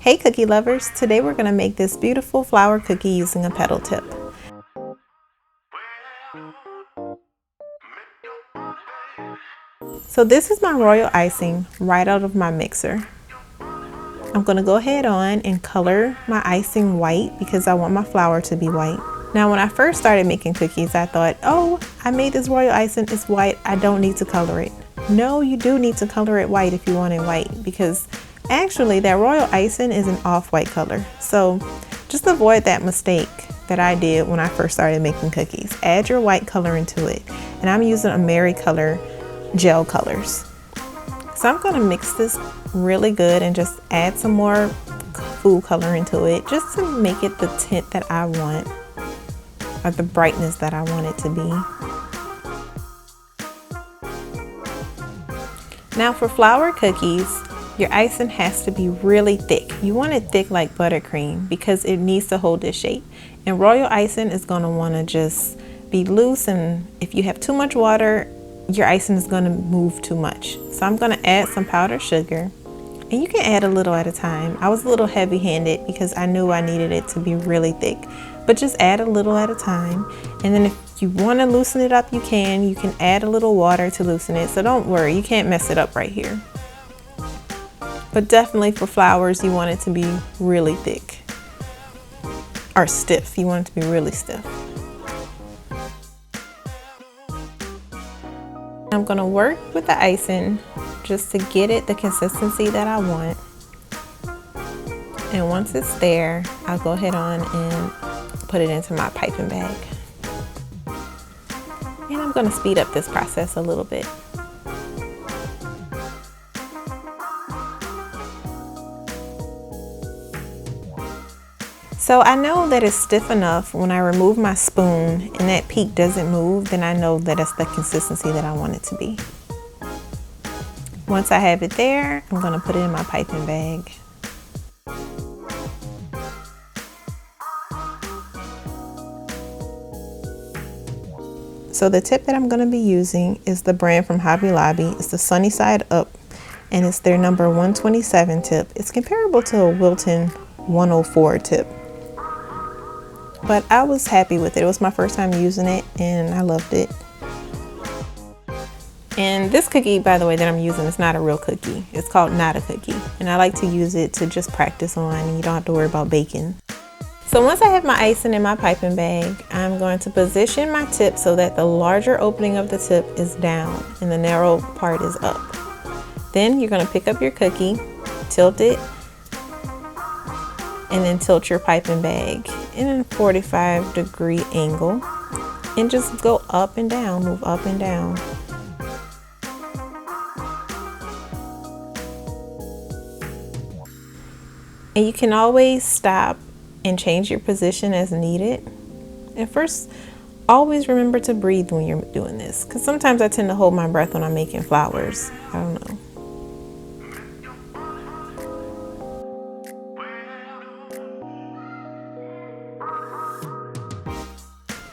Hey cookie lovers, today we're going to make this beautiful flower cookie using a petal tip. So this is my royal icing right out of my mixer. I'm going to go ahead on and color my icing white because I want my flour to be white. Now when I first started making cookies, I thought, oh, I made this royal icing, it's white, I don't need to color it. No, you do need to color it white if you want it white, because actually that royal icing is an off-white color. So just avoid that mistake that I did when I first started making cookies. Add your white color into it. And I'm using a Makery color gel colors. So I'm going to mix this really good and just add some more food color into it just to make it the tint that I want, or the brightness that I want it to be. Now for flour cookies, your icing has to be really thick. You want it thick like buttercream because it needs to hold this shape. And royal icing is going to want to just be loose, and if you have too much water, your icing is going to move too much. So I'm going to add some powdered sugar, and you can add a little at a time. I was a little heavy-handed because I knew I needed it to be really thick, but just add a little at a time. And then if you want to loosen it up, you can add a little water to loosen it. So don't worry, you can't mess it up right here. But definitely for flowers, you want it to be really thick, or stiff. You want it to be really stiff. I'm going to work with the icing just to get it the consistency that I want. And once it's there, I'll go ahead on and put it into my piping bag. And I'm going to speed up this process a little bit. So I know that it's stiff enough when I remove my spoon and that peak doesn't move, then I know that it's the consistency that I want it to be. Once I have it there, I'm going to put it in my piping bag. So the tip that I'm going to be using is the brand from Hobby Lobby. It's the Sunny Side Up, and it's their number 127 tip. It's comparable to a Wilton 104 tip. But I was happy with it. It was my first time using it and I loved it. And this cookie, by the way, that I'm using is not a real cookie. It's called Not a Cookie. And I like to use it to just practice on, and you don't have to worry about baking. So once I have my icing in my piping bag, I'm going to position my tip so that the larger opening of the tip is down and the narrow part is up. Then you're going to pick up your cookie, tilt it, and then tilt your piping bag in a 45-degree angle and just go up and down, move up and down. And you can always stop and change your position as needed. And first, always remember to breathe when you're doing this, because sometimes I tend to hold my breath when I'm making flowers. I don't know.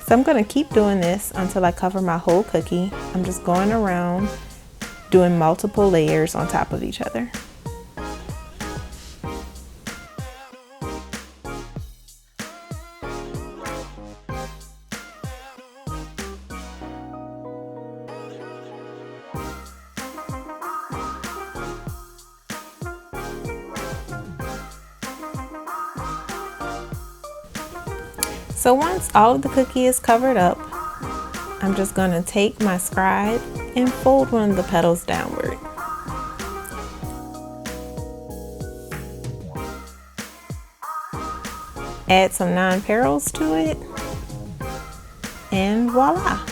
So I'm going to keep doing this until I cover my whole cookie. I'm just going around doing multiple layers on top of each other. So once all of the cookie is covered up, I'm just going to take my scribe and fold one of the petals downward. Add some non-perils to it, and voila!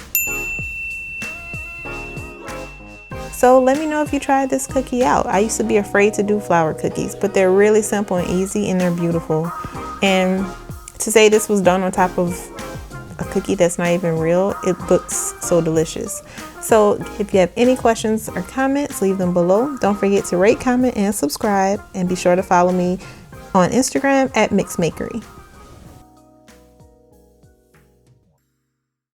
So let me know if you tried this cookie out. I used to be afraid to do flour cookies, but they're really simple and easy, and they're beautiful. And to say this was done on top of a cookie that's not even real, it looks so delicious. So if you have any questions or comments, leave them below. Don't forget to rate, comment, and subscribe, and be sure to follow me on Instagram at Makery.